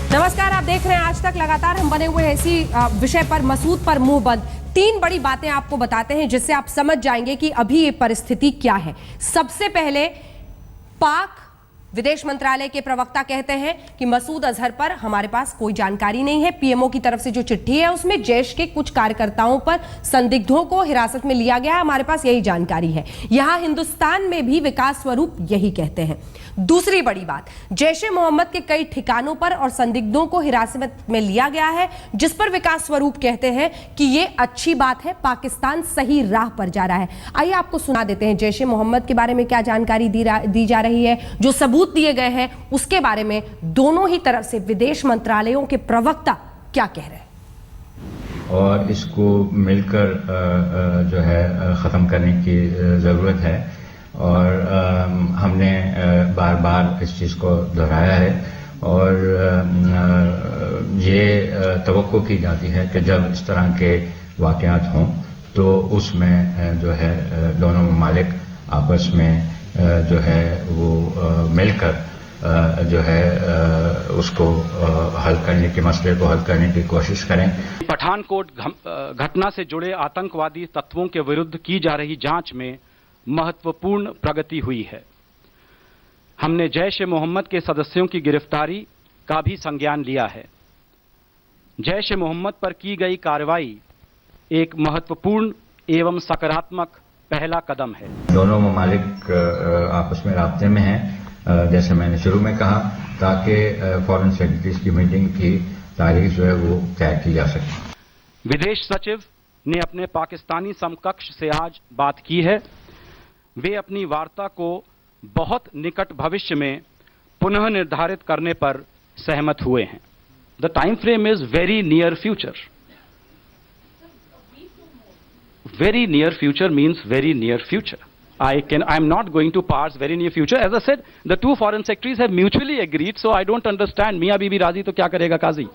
नमस्कार, आप देख रहे हैं आज तक। लगातार हम बने हुए हैं इसी विषय पर, मसूद पर मुंह बंद। 3 बड़ी बातें आपको बताते हैं जिससे आप समझ जाएंगे कि अभी ये परिस्थिति क्या है। सबसे पहले, पाक विदेश मंत्रालय के प्रवक्ता कहते हैं कि मसूद अजहर पर हमारे पास कोई जानकारी नहीं है। पीएमओ की तरफ से जो चिट्ठी है उसमें जैश के कुछ कार्यकर्ताओं पर संदिग्धों को हिरासत में लिया गया है, हमारे पास यही जानकारी है। यहां हिंदुस्तान में भी विकास स्वरूप यही कहते हैं। दूसरी बड़ी बात, जैश ए मोहम्मद के कई ठिकानों पर और संदिग्धों को हिरासत में लिया गया है, जिस पर विकास स्वरूप कहते हैं कि यह अच्छी बात है, पाकिस्तान सही राह पर जा रहा है। आइए आपको सुना देते हैं जैश ए मोहम्मद के बारे में क्या जानकारी दी जा रही है, जो सबूत दिए गए हैं उसके बारे में दोनों ही तरफ से विदेश मंत्रालयों के प्रवक्ता क्या कह रहे हैं। और इसको मिलकर जो है ख़त्म करने की ज़रूरत है। और हमने बार बार इस चीज़ को दोहराया है और ये तवक्को की जाती है कि जब इस तरह के वाक़यात हों तो उसमें जो है दोनों ममालिक आपस में जो है वो मिलकर जो है उसको हल करने के मसले को हल करने की कोशिश करें। पठानकोट घटना से जुड़े आतंकवादी तत्वों के विरुद्ध की जा रही जांच में महत्वपूर्ण प्रगति हुई है। हमने जैश ए मोहम्मद के सदस्यों की गिरफ्तारी का भी संज्ञान लिया है। जैश ए मोहम्मद पर की गई कार्रवाई एक महत्वपूर्ण एवं सकारात्मक पहला कदम है। दोनों ममालिक आपस में राब्ते में हैं, जैसे मैंने शुरू में कहा, ताकि फॉरेन सेक्रेटरीज की मीटिंग की तारीख जो है वो तय की जा सके। विदेश सचिव ने अपने पाकिस्तानी समकक्ष से आज बात की है। वे अपनी वार्ता को बहुत निकट भविष्य में पुनः निर्धारित करने पर सहमत हुए हैं। The time frame is very near future. Very near future means very near future. I'm not going to parse very near future. As I said, the two foreign secretaries have mutually agreed, so I don't understand. मियां बीवी राजी तो क्या करेगा काजी?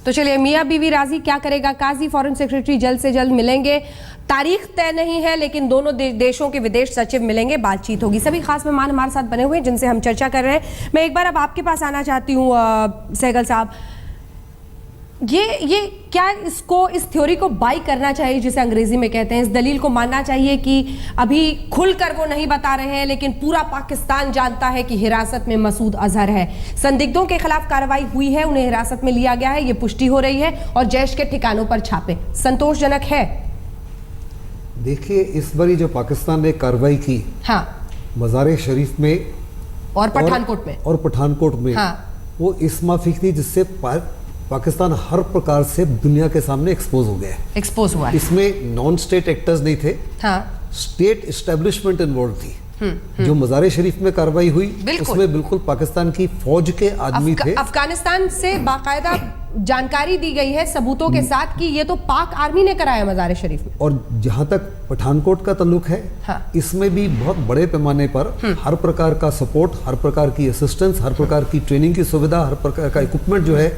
तो चलिए, मियां बीवी राजी क्या करेगा काजी। फॉरेन सेक्रेटरी जल्द से जल्द मिलेंगे। तारीख तय नहीं है, लेकिन दोनों देशों के विदेश सचिव मिलेंगे, बातचीत होगी। सभी खास मेहमान हमारे साथ बने हुए हैं जिनसे हम चर्चा कर रहे हैं। मैं एक बार अब आपके पास आना चाहती हूँ सहगल साहब। ये क्या इसको, इस थ्योरी को बाई करना चाहिए जिसे अंग्रेजी में कहते हैं, इस दलील को मानना चाहिए कि अभी खुलकर वो नहीं बता रहे हैं लेकिन पूरा पाकिस्तान जानता है कि हिरासत में मसूद अजहर है, संदिग्धों के खिलाफ कार्रवाई हुई है, उन्हें हिरासत में लिया गया है, ये पुष्टि हो रही है, और जैश के ठिकानों पर छापे संतोषजनक है? देखिए, इस बारी जो पाकिस्तान ने कार्रवाई की, हाँ, मज़ार शरीफ में और पठानकोट में, हाँ, वो इस माफिक थी जिससे पाकिस्तान हर प्रकार से दुनिया के सामने एक्सपोज हो गया है। एक्सपोज हुआ है। इसमें नॉन स्टेट एक्टर्स नहीं थे, हाँ, स्टेट एस्टेब्लिशमेंट इन्वॉल्व थी। जो मज़ार शरीफ में कार्रवाई हुई उसमें बिल्कुल पाकिस्तान की फौज के आदमी थे। अफगानिस्तान से बाकायदा जानकारी दी गई है सबूतों के साथ कि ये तो पाक आर्मी ने कराया मज़ार शरीफ में। और जहां तक पठानकोट का ताल्लुक है, हाँ, इसमें भी बहुत बड़े पैमाने पर हर प्रकार का सपोर्ट, हर प्रकार की असिस्टेंस, हर प्रकार की ट्रेनिंग की सुविधा, हर प्रकार का इक्विपमेंट जो है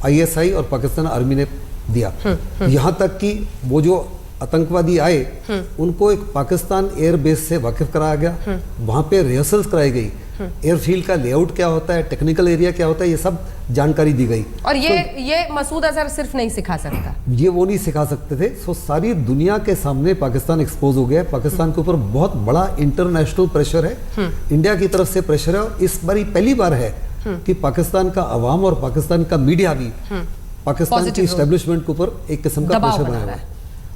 ISI और पाकिस्तान आर्मी ने दिया। यहाँ तक कि वो जो आतंकवादी आए उनको एक पाकिस्तान एयर बेस से वाकिफ कराया गया, वहां पे रिहर्सल्स कराई गई, एयरफील्ड का लेआउट क्या होता है, टेक्निकल एरिया क्या होता है, ये सब जानकारी दी गई। और ये मसूद अजहर सिर्फ नहीं सिखा सकता, ये वो नहीं सिखा सकते थे। सो सारी दुनिया के सामने पाकिस्तान एक्सपोज हो गया। पाकिस्तान के ऊपर बहुत बड़ा इंटरनेशनल प्रेशर है, इंडिया की तरफ से प्रेशर है, और इस बारी पहली बार है कि पाकिस्तान का अवाम और पाकिस्तान का मीडिया भी पाकिस्तान की एस्टेब्लिशमेंट के ऊपर एक किस्म का प्रेशर बना हुआ है।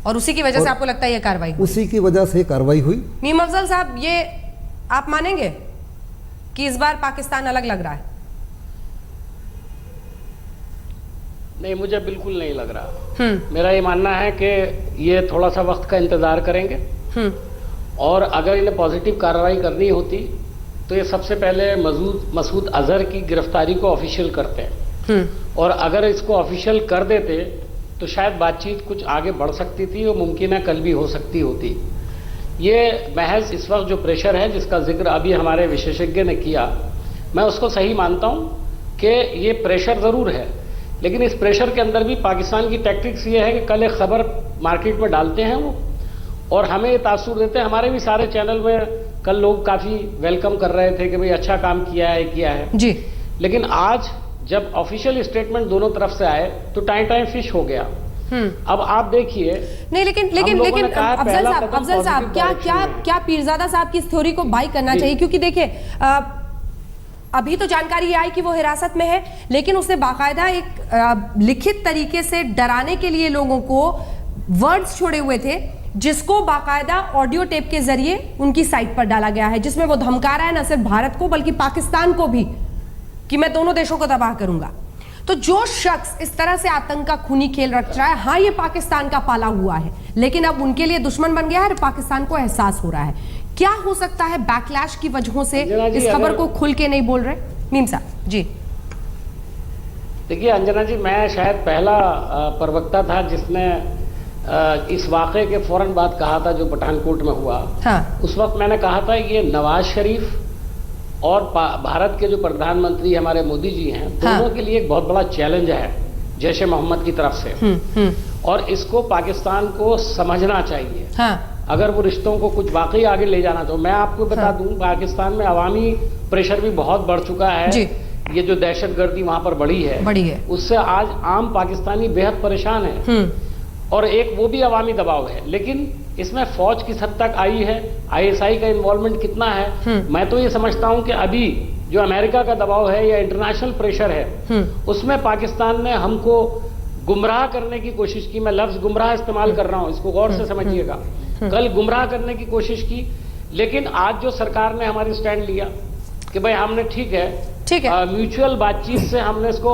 और उसी की वजह से आपको लगता है ये कार्रवाई हुई? उसी की वजह से कार्रवाई हुई। मीम अफजल साहब, ये आप मानेंगे कि इस बार पाकिस्तान अलग लग रहा है? नहीं, मुझे बिल्कुल नहीं लग रहा। मेरा ये मानना है कि ये थोड़ा सा वक्त का इंतजार करेंगे, और अगर इन्हें पॉजिटिव कार्रवाई करनी होती तो ये सबसे पहले मसूद अजहर की गिरफ्तारी को ऑफिशियल करते हैं, और अगर इसको ऑफिशियल कर देते तो शायद बातचीत कुछ आगे बढ़ सकती थी, और मुमकिन है कल भी हो सकती होती। ये महज इस वक्त जो प्रेशर है जिसका जिक्र अभी हमारे विशेषज्ञ ने किया, मैं उसको सही मानता हूँ कि ये प्रेशर ज़रूर है, लेकिन इस प्रेशर के अंदर भी पाकिस्तान की टैक्टिक्स ये है कि कल एक खबर मार्केट में डालते हैं वो, और हमें ये तासुर देते हैं। हमारे भी सारे चैनल में कल लोग काफ़ी वेलकम कर रहे थे कि भाई अच्छा काम किया है जी, लेकिन आज जब ऑफिशियल स्टेटमेंट दोनों तरफ से आए तो टाइम टाइम फिश हो गया। अब आप देखिए, नहीं लेकिन अफजल साहब क्या पीरजादा साहब की इस थ्योरी को बाई करना चाहिए, क्योंकि देखिए अभी तो जानकारी आई कि वो हिरासत में है, लेकिन उसने बाकायदा एक लिखित तरीके से डराने के लिए लोगों को वर्ड्स छोड़े हुए थे, जिसको बाकायदा ऑडियो टेप के जरिए उनकी साइट पर डाला गया है, जिसमें वो धमका रहा है न सिर्फ भारत को बल्कि पाकिस्तान को भी कि मैं दोनों देशों को तबाह करूंगा। तो जो शख्स इस तरह से आतंक का खूनी खेल रच रहा है, हाँ ये पाकिस्तान का पाला हुआ है, लेकिन अब उनके लिए दुश्मन बन गया है और पाकिस्तान को एहसास हो रहा है। क्या हो सकता है बैकलैश की वजहों से इस खबर को खुल के नहीं बोल रहे? मीम साहब जी। देखिए अंजना जी, मैं शायद पहला प्रवक्ता था जिसने इस वाक़े के फौरन बाद कहा था जो पठानकोट में हुआ। हाँ। उस वक्त मैंने कहा था ये नवाज शरीफ और भारत के जो प्रधानमंत्री हमारे मोदी जी हैं, दोनों के लिए एक बहुत बड़ा चैलेंज है जैश ए मोहम्मद की तरफ से, और इसको पाकिस्तान को समझना चाहिए। हाँ। अगर वो रिश्तों को कुछ वाकई आगे ले जाना तो मैं आपको बता दूं, पाकिस्तान में अवामी प्रेशर भी बहुत बढ़ चुका है जी। ये जो दहशतगर्दी वहां पर बढ़ी है उससे आज आम पाकिस्तानी बेहद परेशान है, और एक वो भी अवामी दबाव है। लेकिन इसमें फौज किस हद तक आई है, ISI का इन्वॉल्वमेंट कितना है, मैं तो ये समझता हूं कि अभी जो अमेरिका का दबाव है या इंटरनेशनल प्रेशर है, उसमें पाकिस्तान ने हमको गुमराह करने की कोशिश की। मैं लफ्ज गुमराह इस्तेमाल कर रहा हूं, इसको गौर से समझिएगा। कल गुमराह करने की कोशिश की, लेकिन आज जो सरकार ने हमारी स्टैंड लिया कि भाई हमने ठीक है म्यूचुअल बातचीत से हमने इसको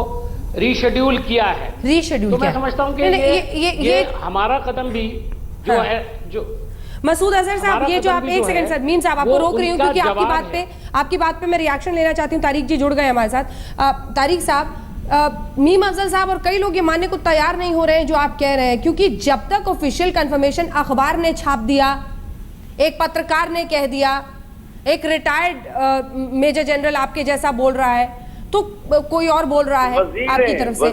रीशेड्यूल किया है, तो मैं समझता हूं कि ये हमारा कदम भी जो है, जो मसूद अजहर साहब, ये जो आप एक सेकंड सर, मीन साहब आपको रोक रही हूँ क्योंकि आपकी बात पे मैं रिएक्शन लेना चाहती हूँ। तारिक जी जुड़ गए हमारे साथ। तारिक साहब, मीम अफजल साहब और कई लोग ये मानने को तैयार नहीं हो रहे हैं जो आप कह रहे हैं, क्योंकि जब तक ऑफिशियल कंफर्मेशन अखबार ने छाप दिया, एक पत्रकार ने कह दिया, एक रिटायर्ड मेजर जनरल आपके जैसा बोल रहा है, तो कोई और बोल रहा है आपकी तरफ से।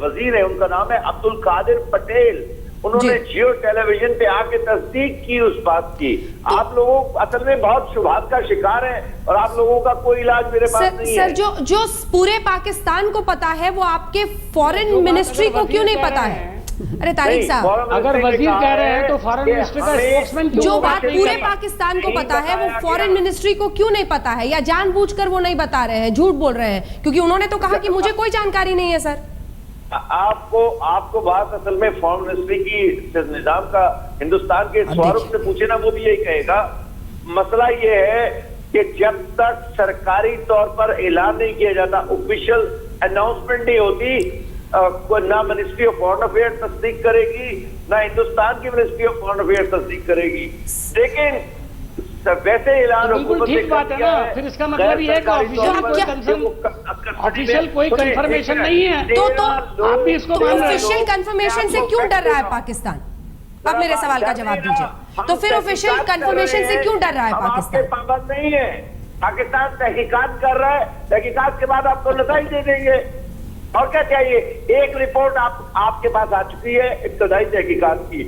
वजीर है, उनका नाम है अब्दुल कादिर पटेल। उन्होंने जियो टेलीविजन पे आके तस्दीक की उस बात की। आप लोगों असल में बहुत शुभात का शिकार है और आप लोगों का कोई इलाज मेरे पास नहीं है। सर, जो पूरे पाकिस्तान को पता है वो आपके फॉरेन मिनिस्ट्री को क्यों नहीं पता है? अरे तारिक साहब, अगर वजीर कह रहे हैं तो फॉरेन मिनिस्ट्री का स्पोक्समैन क्यों? जो बात पूरे पाकिस्तान को पता है वो फॉरेन मिनिस्ट्री को क्यों नहीं पता है, या जानबूझकर वो नहीं बता रहे हैं, झूठ बोल रहे हैं? क्योंकि उन्होंने तो कहा कि मुझे कोई जानकारी नहीं है। सर आपको बात असल में फॉरेन मिनिस्ट्री की निजाम का हिंदुस्तान के स्वरूप से पूछे ना, वो भी यही कहेगा। मसला ये है कि जब तक सरकारी तौर पर ऐलान नहीं किया जाता, ऑफिशियल अनाउंसमेंट नहीं होती, ना मिनिस्ट्री ऑफ फॉरेन अफेयर तस्दीक करेगी, ना हिंदुस्तान की मिनिस्ट्री ऑफ फॉरेन अफेयर तस्दीक करेगी। लेकिन वैसे ऐलान ठीक बात है ना, फिर इसका मतलब ये है कि ऑफिशियल कोई कंफर्मेशन नहीं है, तो आप भी इसको मान रहे हो। ऑफिशियल कंफर्मेशन से क्यों डर रहा है पाकिस्तान? अब मेरे सवाल का जवाब दीजिए। तो फिर ऑफिशियल कंफर्मेशन से क्यों डर रहा है पाकिस्तान? पाबंद नहीं है, पाकिस्तान तहकीकात कर रहा है, तहकीकात के बाद आपको नतीजे दे देंगे। और क्या चाहिए? एक रिपोर्ट आपके पास आ चुकी है इब्तदाई तहकीकात की।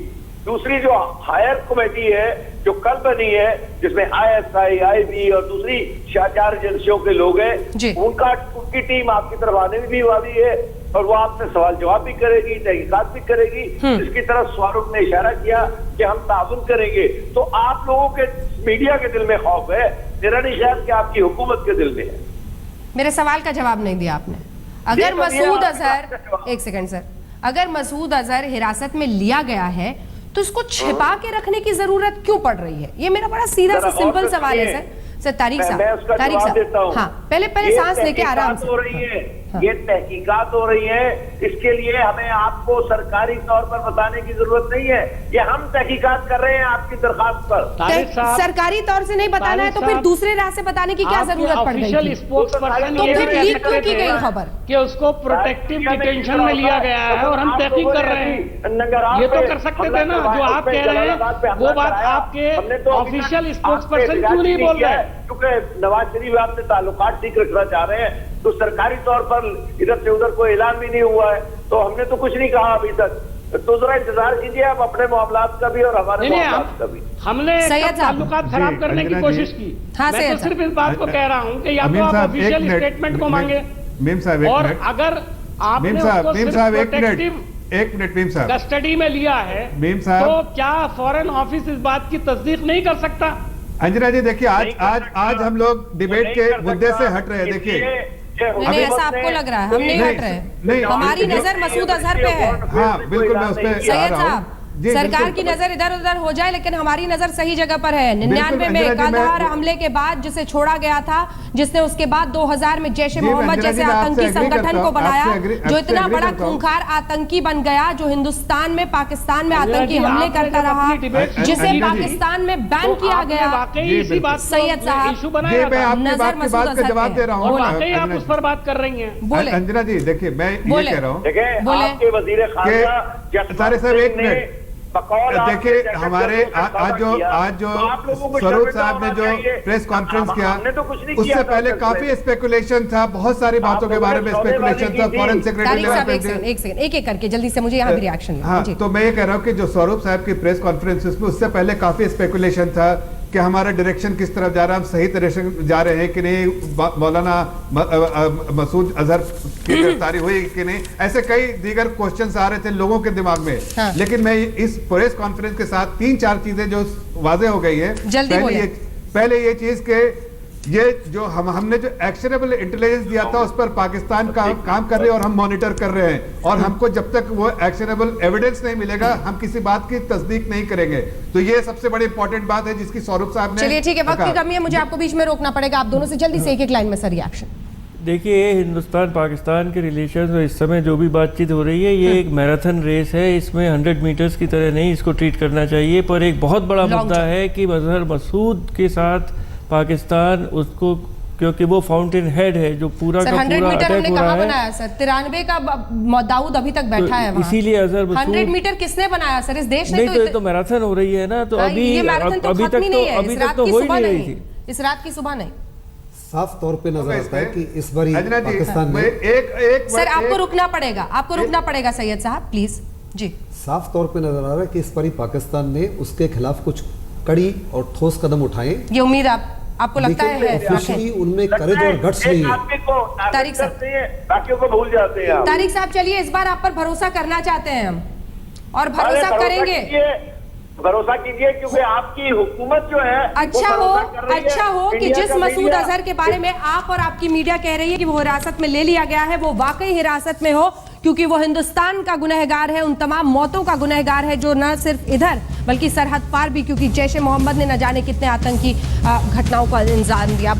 दूसरी जो हायर कमेटी है जो कल बनी है, जिसमें ISI, IB और दूसरी 4 एजेंसियों के लोग हैं, उनकी टीम आपकी तरफ आने भी वाली है और वो आपसे सवाल जवाब भी करेगी, तहकीकात भी करेगी, जिसकी तरफ स्वारूख ने इशारा किया कि हम ताउन करेंगे। तो आप लोगों के मीडिया के दिल में खौफ है, मेरा नहीं शायद कि आपकी हुकूमत के दिल में है। मेरे सवाल का जवाब नहीं दिया आपने। अगर मसूद अजहर, एक सेकंड सर, अगर मसूद अजहर हिरासत में लिया गया है तो इसको छिपा के रखने की जरूरत क्यों पड़ रही है? ये मेरा बड़ा सीधा सा सिंपल सवाल है सर। तारिक साहब, हाँ, पहले सांस लेके आराम से। हो रही है, ये तहकीकात हो रही है, इसके लिए हमें आपको सरकारी तौर पर बताने की जरूरत नहीं है। ये हम तहकीकात कर रहे हैं आपकी दरखास्त पर। सरकारी तौर से नहीं बताना है तो फिर दूसरे राह से बताने की क्या जरूरत पड़ गई? तो फिर लीक क्यों की गई खबर कि उसको प्रोटेक्टिव डिटेंशन में लिया गया है और हम तहकीक कर रहे हैं? ये तो कर सकते थे ना, जो आप कह रहे हैं वो बात आपके ऑफिशियल स्पोक्सपर्सन क्यों नहीं बोल रहे हैं? क्योंकि नवाज शरीफ आपसे ताल्लुकात ठीक रखना चाह रहे हैं, तो सरकारी तौर पर इधर से उधर कोई ऐलान भी नहीं हुआ है, तो हमने तो कुछ नहीं कहा अभी तक। दूसरा इंतजार कीजिए आप अपने मामलात का भी और हमारे नहीं, मामलात का भी। हमने सैयद साहब। ताल्लुकात खराब करने की अंजना कोशिश जी। की। हाँ, मैं सैयद तो सिर्फ इस बात को कह रहा हूँ कि या तो अमीन आप साहब, एक ऑफिशियल मिनट। स्टेटमेंट को मांगे, मीम साहब, एक और मिनट। अगर आपने मीम साहब, उसको मीम सिर्फ साहब, एक प्रोटेक्टिव मिनट, एक मिनट मीम साहब। कस्टडी में लिया है, मीम साहब। तो क्या फॉरेन ऑफिस इस बात की तस्दीक नहीं कर सकता? अंजना जी देखिए, आज हम लोग डिबेट के मुद्दे से हट रहे हैं। देखिए, नहीं, ऐसा आपको लग रहा है, हम नहीं हट रहे। नहीं, हमारी नजर मसूद अजहर पे है। हाँ बिल्कुल, मैं उस पर आ सैयद रहा हूँ। साहब, जी, सरकार बिल्कुल। की नजर इधर उधर हो जाए, लेकिन हमारी नजर सही जगह पर है। 99 में अंजना जी, कांधार मैं- हमले के बाद जिसे छोड़ा गया था, जिसने उसके बाद 2000 में जैश ए जी, मोहम्मद अंजना जी, जैसे मैं आपसे आतंकी agree संगठन करता को हूं, बनाया, आपसे agree जो इतना करता बड़ा हूं। खूंखार आतंकी बन गया, जो हिंदुस्तान में पाकिस्तान में अंजना आतंकी जी, हमले आपने करता जब रहा, अपनी डिबेट जिसे अंजना जी, पाकिस्तान में बैन तो किया आपने गया। वाकई जी, इसी बिल्कुल। बात सैयद साहब, इशू जी, बनाया मैं था, आपकी नजर बात मसूद का अजहर जवाब पे दे रहा हूँ। और बोले। वाकई आप अंजना उस पर बात कर रही हैं। बोले। अंजना जी देखिए, मैं ये बोले। कह रहा हूँ देखिए बोले। आपके वजीर खारजा सारे साहब, एक मिनट। देखिए, हमारे आज जो स्वरूप साहब ने जो प्रेस कॉन्फ्रेंस किया, उससे पहले काफी स्पेकुलेशन था, बहुत सारी बातों के बारे में स्पेकुलेशन था। फॉरेन सेक्रेटरी तारिक साहब, लेवल एक सेकंड, एक सेकंड, एक एक करके जल्दी से मुझे यहाँ भी रिएक्शन हाँ, जी। तो मैं ये कह रहा हूँ कि जो स्वरूप साहब की प्रेस कॉन्फ्रेंस में उससे पहले काफी स्पेकुलेशन था कि हमारा डायरेक्शन किस तरफ जा रहा है, हम सही डायरेक्शन जा रहे हैं कि नहीं, मौलाना मसूद अजहर की गिरफ्तारी हुई कि नहीं, ऐसे कई दीगर क्वेश्चंस आ रहे थे लोगों के दिमाग में। हाँ। लेकिन मैं इस प्रेस कॉन्फ्रेंस के साथ 3-4 चीजें जो वाजे हो गई है। जल्दी बोले। पहले ये चीज के ये जो हमने जो एक्शनेबल इंटेलिजेंस दिया था, उस पर पाकिस्तान का काम कर रहे हैं और हम मॉनिटर कर रहे हैं, और हमको जब तक वो एक्शनेबल एविडेंस नहीं मिलेगा, हम किसी बात की तस्दीक नहीं करेंगे। तो ये सबसे बड़ी इंपॉर्टेंट बात है जिसकी स्वरूप साहब ने। चलिए ठीक है, वक्त की कमी है, मुझे आपको बीच में रोकना पड़ेगा। आप दोनों से जल्दी से एक एक लाइन में सर रिएक्शन। देखिए, हिंदुस्तान पाकिस्तान के रिलेशंस में इस समय जो भी बातचीत हो रही है, ये एक मैराथन रेस है। इसमें 100 मीटर्स की तरह नहीं इसको ट्रीट करना चाहिए। पर एक बहुत बड़ा मुद्दा है कि अजहर मसूद के साथ पाकिस्तान उसको, क्योंकि वो फाउंटेन हेड है जो पूरा सर का 100 पूरा मीटर अटैक हमने हो कहाँ रहा है। बनाया सर? 93 का दाऊद अभी तक बैठा है वहाँ। इसीलिए अजहर 100 मसूद मीटर किसने बनाया सर? इस देश ने नहीं, तो ये तो मैराथन हो रही है ना, तो हाँ, अभी ये मैराथन तो अभी खत्म ही तक नहीं तो है, अभी इस तक रात तो की हो ही सुबह नहीं रही नहीं, थी। इस रात की सुबह नहीं। साफ तौर पे नजर आता है कि इस बारी अंजना जी, पाकिस्तान मैं में एक सर आपको रुकना पड़ेगा, आपको रुकना पड़ेगा सैयद साहब, प्लीज जी। साफ तौर पे नजर आ रहा है कि इस बारी पाकिस्तान ने उसके खिलाफ कुछ कड़ी और ठोस कदम उठाए, ये उम्मीद आपको लगता है? ऑफिशियली उनमें करेज और गट्स नहीं है। तारीख बाकियों को भूल जाते हैं आप। तारिक साहब, चलिए इस बार आप पर भरोसा करना चाहते हैं हम, और भरोसा करेंगे। भरोसा कीजिए, क्योंकि आपकी हुकूमत जो है अच्छा हो कि जिस मसूद अजहर के बारे में आप और आपकी मीडिया कह रही है कि वो हिरासत में ले लिया गया है, वो वाकई हिरासत में हो, क्योंकि वो हिंदुस्तान का गुनहगार है, उन तमाम मौतों का गुनहगार है जो न सिर्फ इधर बल्कि सरहद पार भी, क्योंकि जैश ए मोहम्मद ने न जाने कितने आतंकी घटनाओं का इंजाम दिया।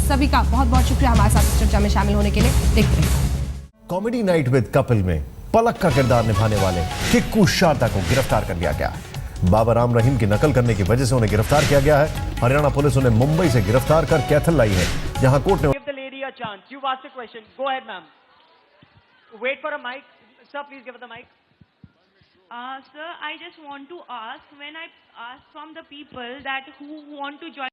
सभी का बहुत बहुत शुक्रिया हमारे साथ इस चर्चा में शामिल होने के लिए। देखते रहिए कॉमेडी नाइट विद कपिल में पलक का किरदार निभाने वाले किक्कू शारदा को गिरफ्तार कर लिया गया है। बाबा राम रहीम की नकल करने की वजह से उन्हें गिरफ्तार किया गया है। हरियाणा पुलिस उन्हें मुंबई से गिरफ्तार कर कैथल लाई है, जहां कोर्ट ने Give the lady a chance. You've asked a question. Go ahead, ma'am. Wait for a mic. Sir, please give her the mic. Sir, I just want to ask, when I ask from the people that who want to join